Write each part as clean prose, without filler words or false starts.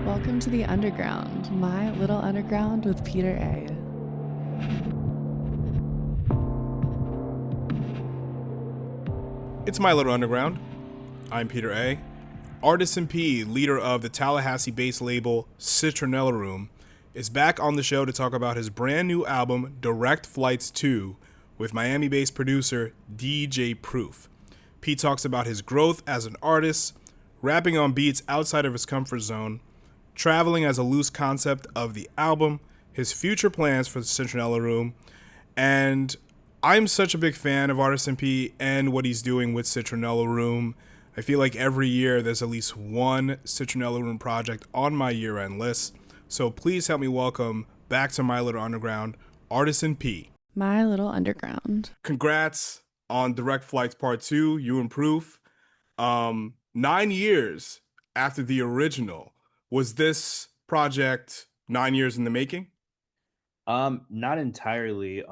Welcome to the Underground, my little underground with Peter A. It's My Little Underground. I'm Peter A. Artisan P, leader of the Tallahassee based label Citronella Room, is back on the show to talk about his brand new album, Direct Flights 2, with Miami based producer DJ Proof. P talks about his growth as an artist, rapping on beats outside of his comfort zone, traveling as a loose concept of the album, his future plans for the Citronella Room, and I'm such a big fan of Artisan P and what he's doing with Citronella Room. I feel like every year there's at least one Citronella Room project on my year-end list. So please help me welcome back to My Little Underground, Artisan P. My little underground. Congrats on Direct Flights Part 2, you and Proof. 9 years after the original, was this project 9 years in the making? Not entirely.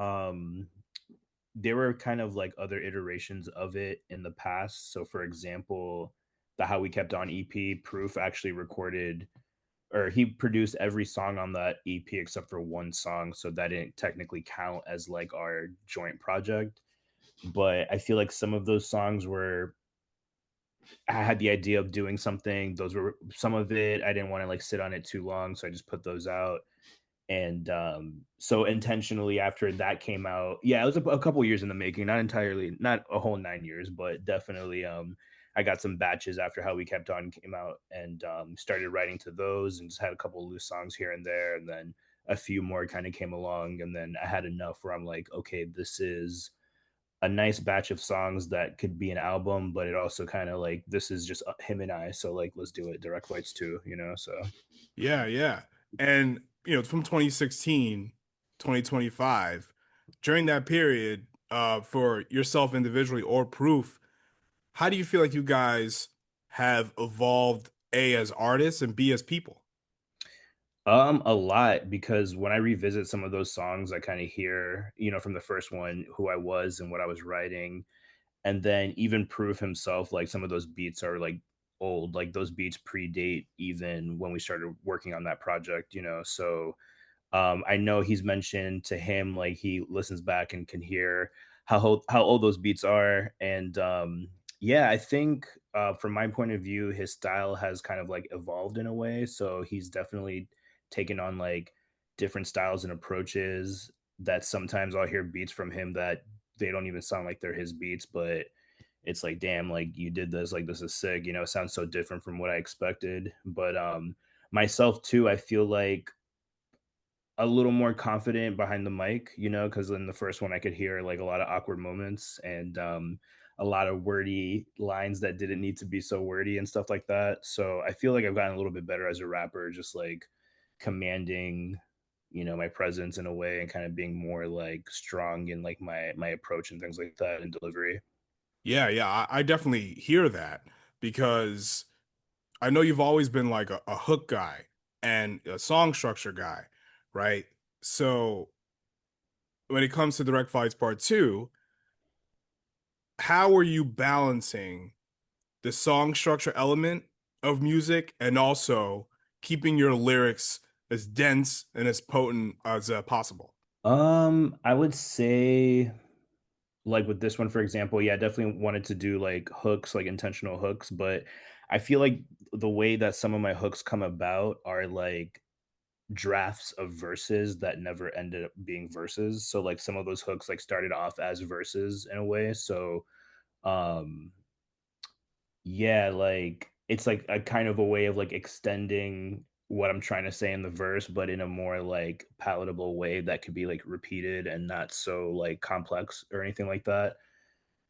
There were kind of like other iterations of it in the past. So for example, the How We Kept On EP, Proof actually recorded or he produced every song on that EP except for one song, so that didn't technically count as like our joint project. But I feel like some of those songs were I had the idea of doing something. Those were some of it. I didn't want to like sit on it too long, so I just put those out. And so intentionally after that came out, yeah, it was a couple years in the making, not entirely, not a whole 9 years, but definitely I got some batches after How We Kept On came out and started writing to those and just had a couple of loose songs here and there, and then a few more kind of came along, and then I had enough where I'm like, okay, this is a nice batch of songs that could be an album, but it also kind of like this is just him and I, so like let's do it. Direct Flights too, so. Yeah. And, from 2016, 2025, during that period, for yourself individually or Proof, how do you feel like you guys have evolved, A, as artists and B, as people? A lot because when I revisit some of those songs, I kind of hear, from the first one, who I was and what I was writing. And then even Proof himself, like some of those beats are like old, like those beats predate even when we started working on that project, So I know he's mentioned to him, like he listens back and can hear how old those beats are. And yeah, I think from my point of view, his style has kind of like evolved in a way. So he's definitely taken on like different styles and approaches that sometimes I'll hear beats from him that they don't even sound like they're his beats, but it's like, damn, like you did this, like this is sick, it sounds so different from what I expected. But myself too, I feel like a little more confident behind the mic, because in the first one I could hear like a lot of awkward moments and a lot of wordy lines that didn't need to be so wordy and stuff like that. So I feel like I've gotten a little bit better as a rapper, just like commanding, my presence in a way and kind of being more like strong in like my approach and things like that and delivery. Yeah, I definitely hear that because I know you've always been like a hook guy and a song structure guy, right? So when it comes to Direct Flights Part 2, how are you balancing the song structure element of music and also keeping your lyrics as dense and as potent as possible? I would say like with this one, for example, yeah, I definitely wanted to do like hooks, like intentional hooks, but I feel like the way that some of my hooks come about are like drafts of verses that never ended up being verses. So like some of those hooks like started off as verses in a way. So um yeah, like it's like a kind of a way of like extending what I'm trying to say in the verse, but in a more like palatable way that could be like repeated and not so like complex or anything like that.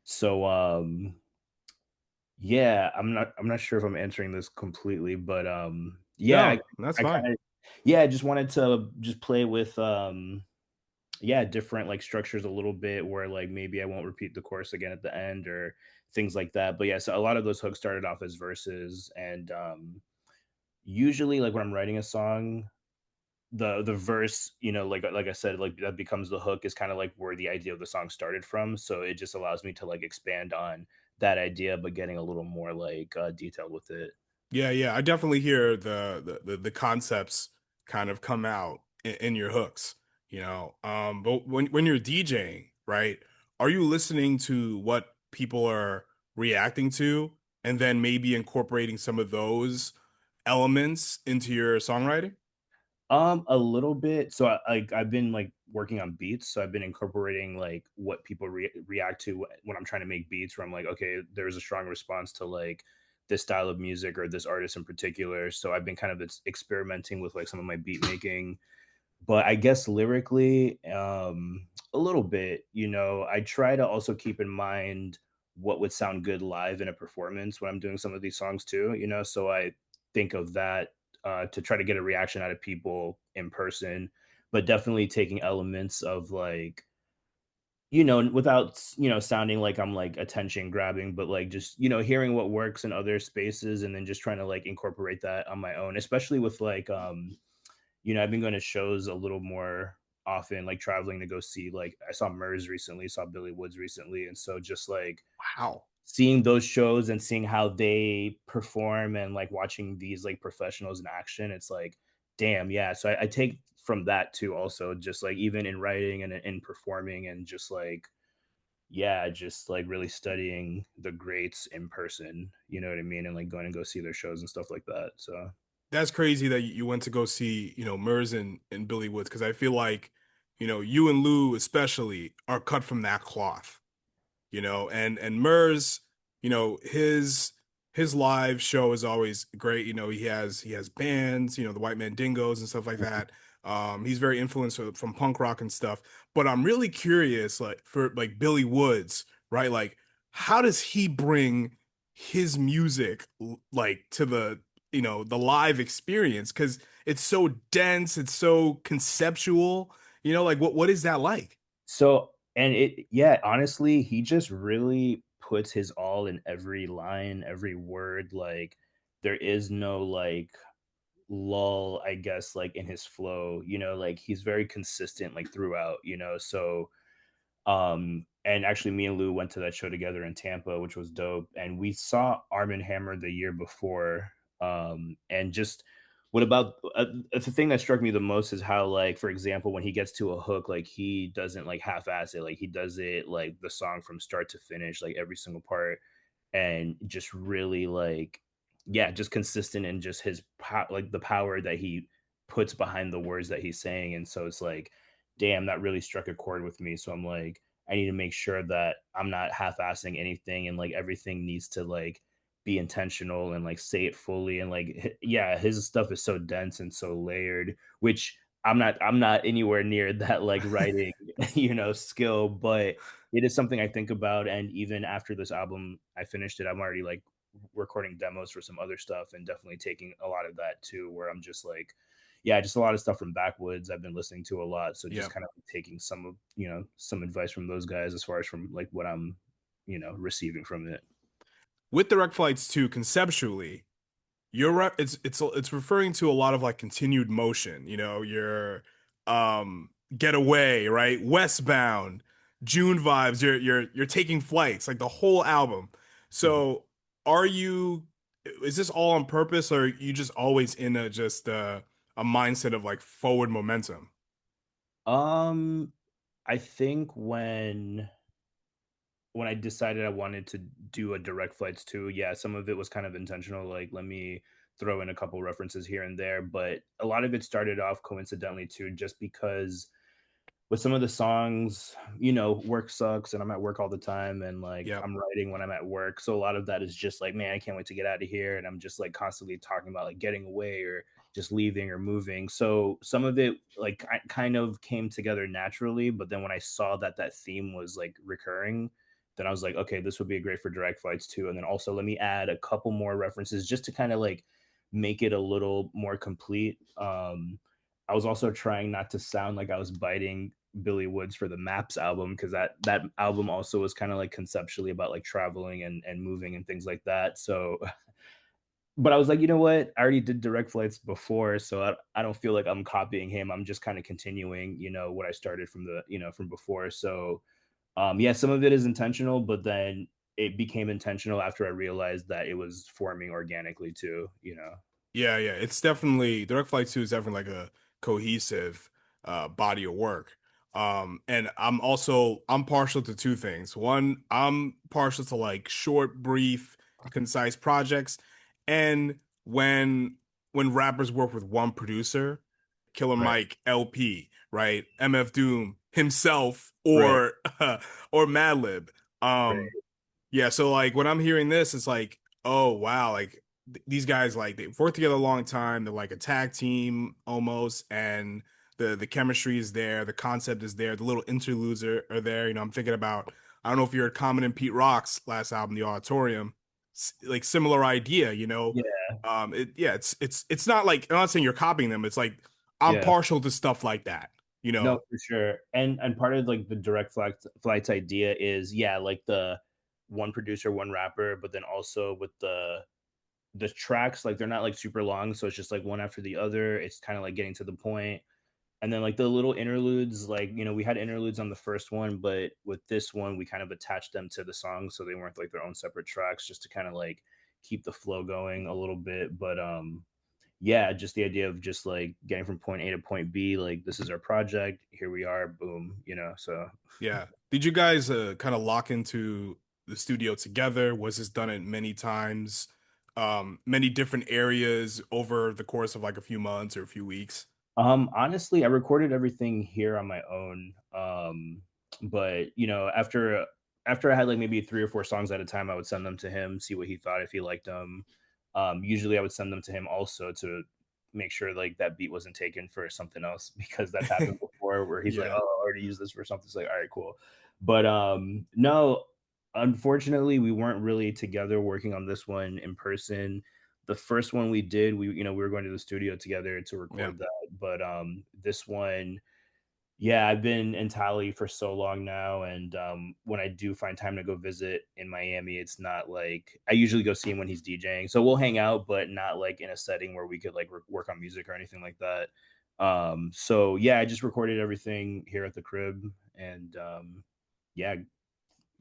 So yeah, I'm not sure if I'm answering this completely, but yeah, No, that's I fine. kind of yeah, I just wanted to just play with yeah, different like structures a little bit where like maybe I won't repeat the chorus again at the end or things like that. But yeah, so a lot of those hooks started off as verses and usually like when I'm writing a song, the verse, like I said, like that becomes the hook is kind of like where the idea of the song started from. So it just allows me to like expand on that idea, but getting a little more like detailed with it. Yeah, yeah, I definitely hear the concepts kind of come out in your hooks, you know. But when you're DJing, right? Are you listening to what people are reacting to, and then maybe incorporating some of those elements into your songwriting? A little bit. So I've been like working on beats. So I've been incorporating like what people react to when I'm trying to make beats. Where I'm like, okay, there's a strong response to like this style of music or this artist in particular. So I've been kind of experimenting with like some of my beat making. But I guess lyrically, a little bit. I try to also keep in mind what would sound good live in a performance when I'm doing some of these songs too. So I think of that to try to get a reaction out of people in person, but definitely taking elements of like, without, sounding like I'm like attention grabbing, but like just, hearing what works in other spaces and then just trying to like incorporate that on my own, especially with like, I've been going to shows a little more often, like traveling to go see, like, I saw Murs recently, saw Billy Woods recently. And so just like Wow. seeing those shows and seeing how they perform and like watching these like professionals in action, it's like, damn, yeah. So I take from that too, also, just like even in writing and in performing and just like, yeah, just like really studying the greats in person, you know what I mean? And like going to go see their shows and stuff like that. So, That's crazy that you went to go see, Murs and Billy Woods, because I feel like, you and Lou especially are cut from that cloth. And Murs, his live show is always great. He has bands, the White Man Dingoes and stuff like that. He's very influenced from punk rock and stuff. But I'm really curious, like for like Billy Woods, right? Like, how does he bring his music like to the live experience? Because it's so dense, it's so conceptual. Like what is that like? and yeah, honestly, he just really puts his all in every line, every word. Like, there is no like lull, I guess, like in his flow, like he's very consistent, like throughout, so and actually, me and Lou went to that show together in Tampa, which was dope. And we saw Arm& Hammer the year before. And just what about the thing that struck me the most is how, like, for example, when he gets to a hook, like he doesn't like half-ass it, like he does it like the song from start to finish, like every single part, and just really like, yeah, just consistent and just his like the power that he puts behind the words that he's saying. And so it's like, damn, that really struck a chord with me. So I'm like, I need to make sure that I'm not half-assing anything, and like everything needs to like be intentional and like say it fully. And like, yeah, his stuff is so dense and so layered, which I'm not anywhere near that like writing, skill, but it is something I think about. And even after this album, I finished it, I'm already like recording demos for some other stuff and definitely taking a lot of that too, where I'm just like, yeah, just a lot of stuff from Backwoods I've been listening to a lot. So Yeah. just kind of taking some of, some advice from those guys as far as from like what I'm, receiving from it. With direct flights too, conceptually, it's referring to a lot of like continued motion. Your getaway, right? Westbound, June vibes. You're taking flights, like the whole album. Mhm. So are you? Is this all on purpose, or are you just always in a mindset of like forward momentum? Um, I think when I decided I wanted to do a direct flights too, yeah, some of it was kind of intentional. Like, let me throw in a couple references here and there, but a lot of it started off coincidentally too, just because with some of the songs, work sucks and I'm at work all the time and like Yep. I'm writing when I'm at work. So a lot of that is just like, man, I can't wait to get out of here. And I'm just like constantly talking about like getting away or just leaving or moving. So some of it like kind of came together naturally. But then when I saw that that theme was like recurring, then I was like, okay, this would be great for direct flights too. And then also let me add a couple more references just to kind of like make it a little more complete. I was also trying not to sound like I was biting Billy Woods for the Maps album, because that album also was kind of like conceptually about like traveling and moving and things like that. So, but I was like, you know what? I already did direct flights before, so I don't feel like I'm copying him. I'm just kind of continuing, what I started from from before. So, yeah, some of it is intentional, but then it became intentional after I realized that it was forming organically too, you know? Yeah, yeah. It's definitely Direct Flight 2 is definitely like a cohesive body of work. And I'm partial to two things. One, I'm partial to like short, brief, concise projects. And when rappers work with one producer, Killer Right. Mike, LP, right? MF Doom himself Right. or Madlib. Um Right. yeah, so like when I'm hearing this, it's like, oh wow, like these guys like they've worked together a long time. They're like a tag team almost, and the chemistry is there, the concept is there, the little interludes are there. You know, I'm thinking about I don't know if you heard Common and Pete Rock's last album, The Auditorium, like similar idea. You know, Yeah. it's not like I'm not saying you're copying them. It's like I'm Yeah. partial to stuff like that. You No, know, for sure. And part of like the flights idea is, yeah, like the one producer, one rapper, but then also with the tracks, like they're not like super long, so it's just like one after the other. It's kind of like getting to the point. And then like the little interludes, like, we had interludes on the first one, but with this one, we kind of attached them to the song so they weren't like their own separate tracks, just to kind of like keep the flow going a little bit. But yeah, just the idea of just like getting from point A to point B, like this is our project, here we are, boom, so yeah. Did you guys kind of lock into the studio together? Was this done at many times, many different areas over the course of like a few months or a few weeks? Honestly, I recorded everything here on my own. But after I had like maybe 3 or 4 songs at a time, I would send them to him, see what he thought, if he liked them. Usually I would send them to him also to make sure like that beat wasn't taken for something else because that's happened before where he's like, Yeah. "Oh, I already used this for something." It's like, "All right, cool." But no, unfortunately, we weren't really together working on this one in person. The first one we did, we were going to the studio together to Yeah. record that. But this one, yeah, I've been in Tally for so long now, and when I do find time to go visit in Miami, it's not like I usually go see him when he's DJing. So we'll hang out, but not like in a setting where we could like work on music or anything like that. So yeah, I just recorded everything here at the crib, and yeah,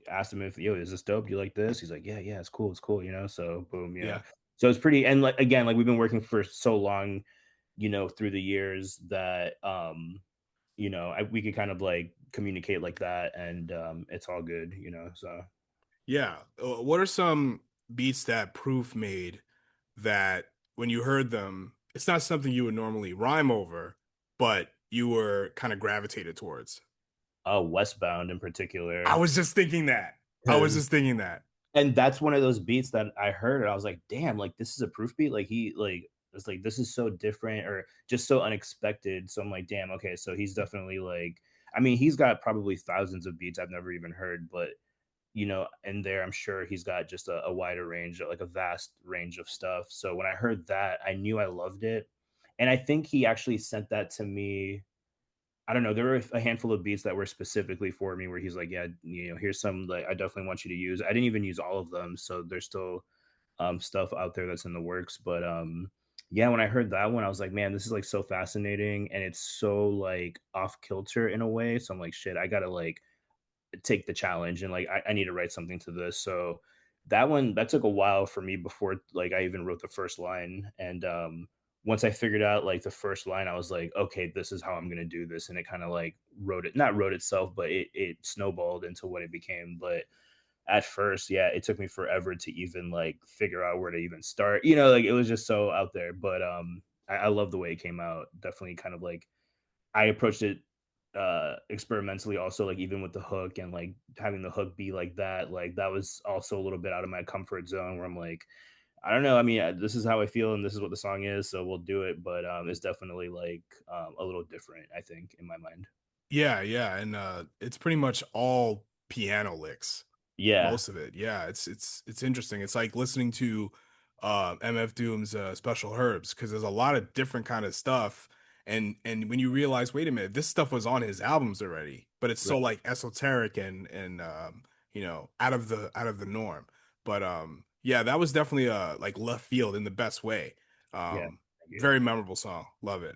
asked him if, "Yo, is this dope? Do you like this?" He's like, "Yeah, yeah, it's cool, it's cool." So boom, Yeah. So it's pretty, and like again, like we've been working for so long, through the years that we could kind of like communicate like that, and it's all good. So Yeah. What are some beats that Proof made that when you heard them, it's not something you would normally rhyme over, but you were kind of gravitated towards? Westbound in I particular, was just thinking that. I was because just thinking that. and that's one of those beats that I heard and I was like, damn, like this is a Proof beat. Like he like it's like this is so different or just so unexpected. So I'm like, damn, okay, so he's definitely like, I mean, he's got probably thousands of beats I've never even heard, but in there, I'm sure he's got just a wider range, like a vast range of stuff. So when I heard that, I knew I loved it. And I think he actually sent that to me. I don't know. There were a handful of beats that were specifically for me where he's like, yeah, here's some like I definitely want you to use. I didn't even use all of them. So there's still stuff out there that's in the works. But yeah, when I heard that one, I was like, man, this is like so fascinating and it's so like off kilter in a way. So I'm like, shit, I gotta like take the challenge and like I need to write something to this. So that took a while for me before like I even wrote the first line. And once I figured out like the first line, I was like, okay, this is how I'm gonna do this. And it kind of like not wrote itself, but it snowballed into what it became. But at first, yeah, it took me forever to even like figure out where to even start. Like it was just so out there. But I love the way it came out. Definitely kind of like I approached it experimentally also, like even with the hook and like having the hook be like that was also a little bit out of my comfort zone where I'm like, I don't know, I mean, this is how I feel and this is what the song is, so we'll do it. But it's definitely like a little different, I think, in my mind. Yeah, yeah, and it's pretty much all piano licks. Yeah. Most of it. Yeah, it's interesting. It's like listening to MF Doom's Special Herbs because there's a lot of different kind of stuff and when you realize, wait a minute, this stuff was on his albums already, but it's so Right. like esoteric and out of the norm. But yeah, that was definitely like left field in the best way. Yeah. Um Thank you. Very memorable song. Love it.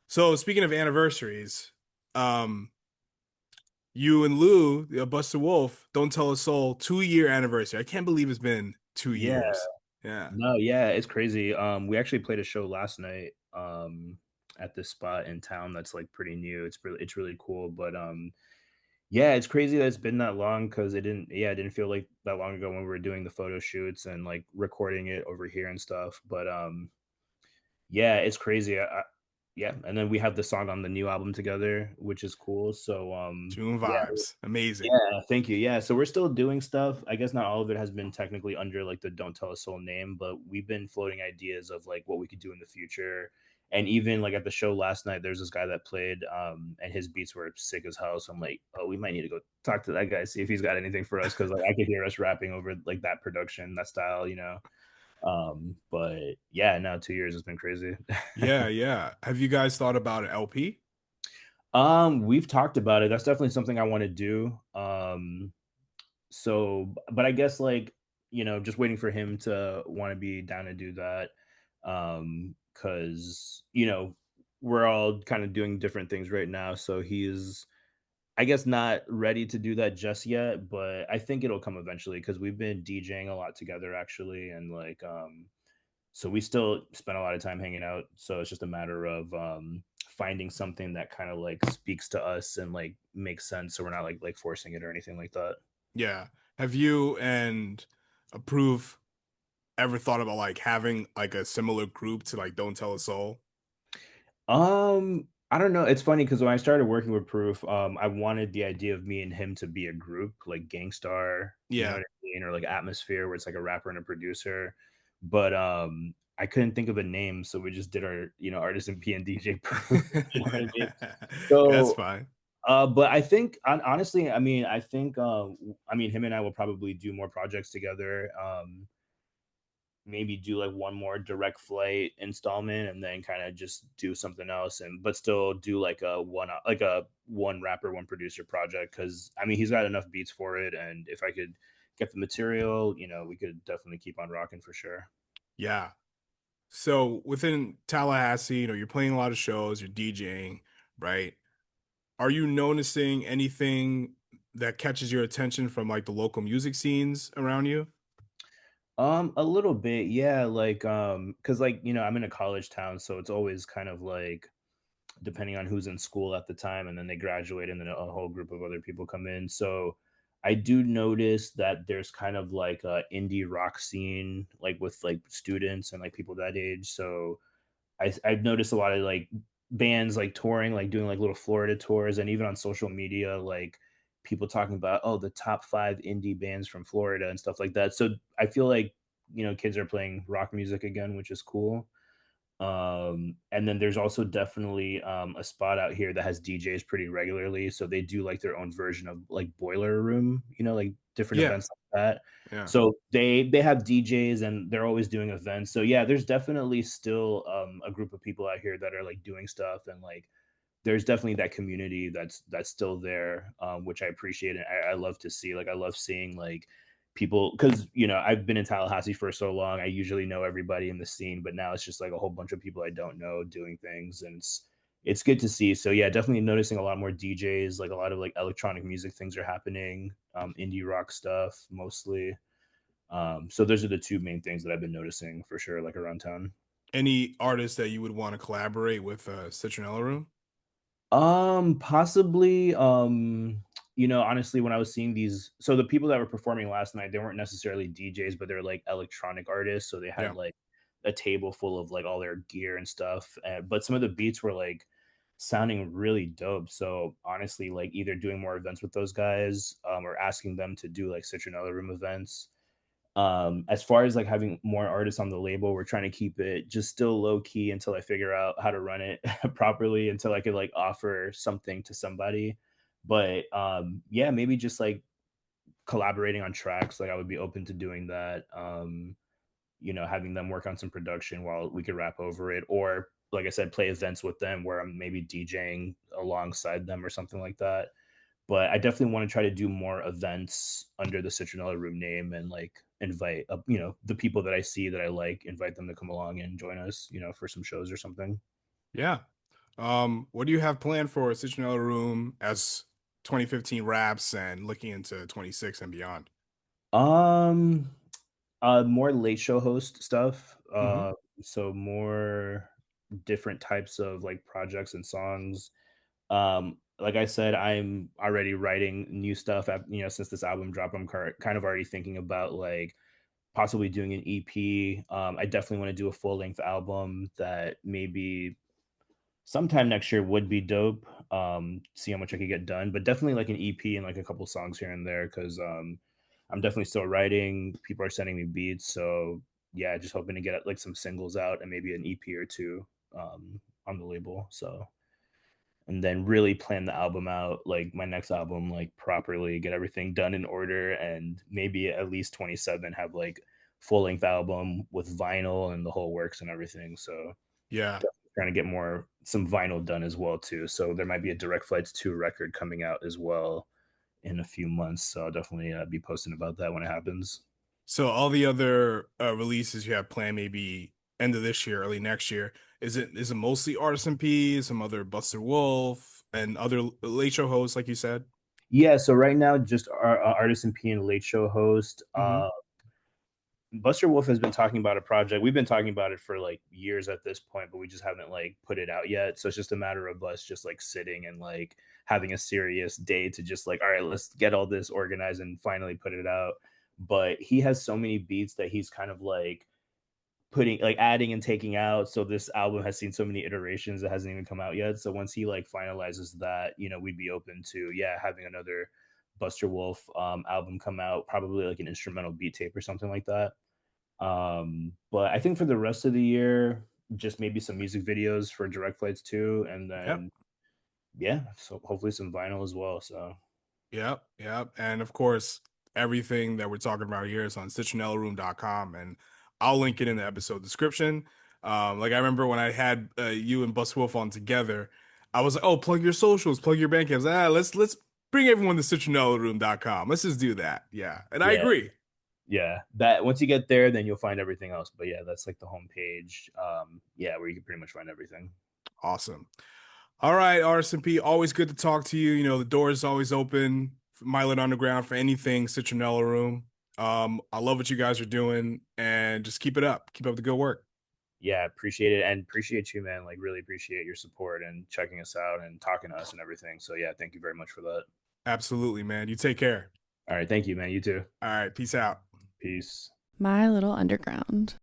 So speaking of anniversaries, um you and Lou, Buster Wolf, Don't Tell a Soul, 2 year anniversary. I can't believe it's been two Yeah. years. Yeah. No, yeah, it's crazy. We actually played a show last night, at this spot in town that's, like, pretty new. It's really cool, but, yeah, it's crazy that it's been that long because it didn't feel like that long ago when we were doing the photo shoots and, like, recording it over here and stuff, but, yeah, it's crazy. Yeah, and then we have the song on the new album together, which is cool, so, June yeah. vibes. Amazing. Yeah, thank you. Yeah, so we're still doing stuff. I guess not all of it has been technically under like the Don't Tell a Soul name, but we've been floating ideas of like what we could do in the future. And even like at the show last night, there's this guy that played, and his beats were sick as hell. So I'm like, oh, we might need to go talk to that guy, see if he's got anything for us, because like I could hear us rapping over like that production, that style. But yeah, now 2 years has been crazy. Yeah, yeah. Have you guys thought about an LP? We've talked about it. That's definitely something I want to do. But I guess like, just waiting for him to want to be down to do that. Cause we're all kind of doing different things right now. So he's, I guess, not ready to do that just yet, but I think it'll come eventually because we've been DJing a lot together actually. And like, so we still spend a lot of time hanging out. So it's just a matter of finding something that kind of like speaks to us and like makes sense. So we're not like forcing it or anything like that. Yeah. Have you and Approve ever thought about like having like a similar group to like Don't Tell a Soul? I don't know. It's funny because when I started working with Proof, I wanted the idea of me and him to be a group, like Gangstar, you know Yeah. what I mean, or like Atmosphere, where it's like a rapper and a producer. But I couldn't think of a name, so we just did our, Artisan P and DJ Proof. You know what I mean? That's So, fine. but I think honestly, I mean, him and I will probably do more projects together. Maybe do like one more direct flight installment and then kind of just do something else, and but still do like a one rapper one producer project, because I mean he's got enough beats for it, and if I could get the material, we could definitely keep on rocking for sure. Yeah. So within Tallahassee, you're playing a lot of shows, you're DJing, right? Are you noticing anything that catches your attention from like the local music scenes around you? A little bit, yeah, like because like I'm in a college town, so it's always kind of like depending on who's in school at the time, and then they graduate and then a whole group of other people come in. So I do notice that there's kind of like a indie rock scene, like with like students and like people that age. So I've noticed a lot of like bands like touring, like doing like little Florida tours, and even on social media, like people talking about, oh, the top 5 indie bands from Florida and stuff like that. So I feel like kids are playing rock music again, which is cool. And then there's also definitely a spot out here that has DJs pretty regularly. So they do like their own version of like Boiler Room, like different Yeah. events like that. Yeah. So they have DJs and they're always doing events. So yeah, there's definitely still a group of people out here that are like doing stuff, and like there's definitely that community that's still there, which I appreciate, and I love to see. Like I love seeing like people, because I've been in Tallahassee for so long. I usually know everybody in the scene, but now it's just like a whole bunch of people I don't know doing things, and it's good to see. So yeah, definitely noticing a lot more DJs. Like a lot of like electronic music things are happening, indie rock stuff mostly. So those are the two main things that I've been noticing for sure, like around town. Any artists that you would want to collaborate with Citronella Room? Possibly, honestly, when I was seeing these, so the people that were performing last night, they weren't necessarily DJs, but they're like electronic artists. So they had Yeah. like a table full of like all their gear and stuff. But some of the beats were like sounding really dope. So honestly, like either doing more events with those guys, or asking them to do like Citronella Room events. As far as like having more artists on the label, we're trying to keep it just still low key until I figure out how to run it properly, until I could like offer something to somebody. But yeah, maybe just like collaborating on tracks, like I would be open to doing that. Having them work on some production while we could rap over it, or like I said, play events with them where I'm maybe DJing alongside them or something like that. But I definitely want to try to do more events under the Citronella Room name, and like invite the people that I see that I like, invite them to come along and join us, for some shows or something. Yeah. What do you have planned for Citronella Room as 2015 raps and looking into 26 and beyond? Um, more late show host stuff. Hmm. So more different types of like projects and songs. Like I said, I'm already writing new stuff. Since this album dropped, I'm kind of already thinking about like possibly doing an EP. I definitely want to do a full length album that maybe sometime next year would be dope. See how much I could get done, but definitely like an EP and like a couple songs here and there because I'm definitely still writing. People are sending me beats, so yeah, just hoping to get like some singles out and maybe an EP or two on the label. So and then really plan the album out, like my next album, like properly, get everything done in order, and maybe at least 27 have like full length album with vinyl and the whole works and everything. So Yeah. definitely trying to get some vinyl done as well too. So there might be a Direct Flights 2 record coming out as well in a few months. So I'll definitely be posting about that when it happens. So all the other releases you have planned, maybe end of this year, early next year, is it mostly Artisan P, some other Buster Wolf, and other late show hosts, like you said? Yeah, so right now, just our Artisan P and Late Show host. Hmm. Buster Wolf has been talking about a project. We've been talking about it for like years at this point, but we just haven't like put it out yet. So it's just a matter of us just like sitting and like having a serious day to just like, all right, let's get all this organized and finally put it out. But he has so many beats that he's kind of like putting like adding and taking out. So this album has seen so many iterations that hasn't even come out yet. So once he like finalizes that, we'd be open to having another Buster Wolf album come out, probably like an instrumental beat tape or something like that. But I think for the rest of the year, just maybe some music videos for Direct Flights too, and Yep. then yeah, so hopefully some vinyl as well. So Yep, yep. And of course, everything that we're talking about here is on citronellaroom.com, and I'll link it in the episode description. Like I remember when I had you and Bus Wolf on together, I was like, "Oh, plug your socials, plug your bank accounts. Let's bring everyone to citronellaroom.com. Let's just do that." Yeah, and I yeah, agree. yeah. That once you get there, then you'll find everything else. But yeah, that's like the homepage. Yeah, where you can pretty much find everything. Awesome. All right, RSMP, always good to talk to you. You know, the door is always open for Milet Underground for anything Citronella Room. I love what you guys are doing, and just keep it up. Keep up the good work. Yeah, appreciate it and appreciate you, man. Like really appreciate your support and checking us out and talking to us and everything. So yeah, thank you very much for that. Absolutely, man. You take care. All right, thank you, man. You too. All right, peace out. Peace. My little underground.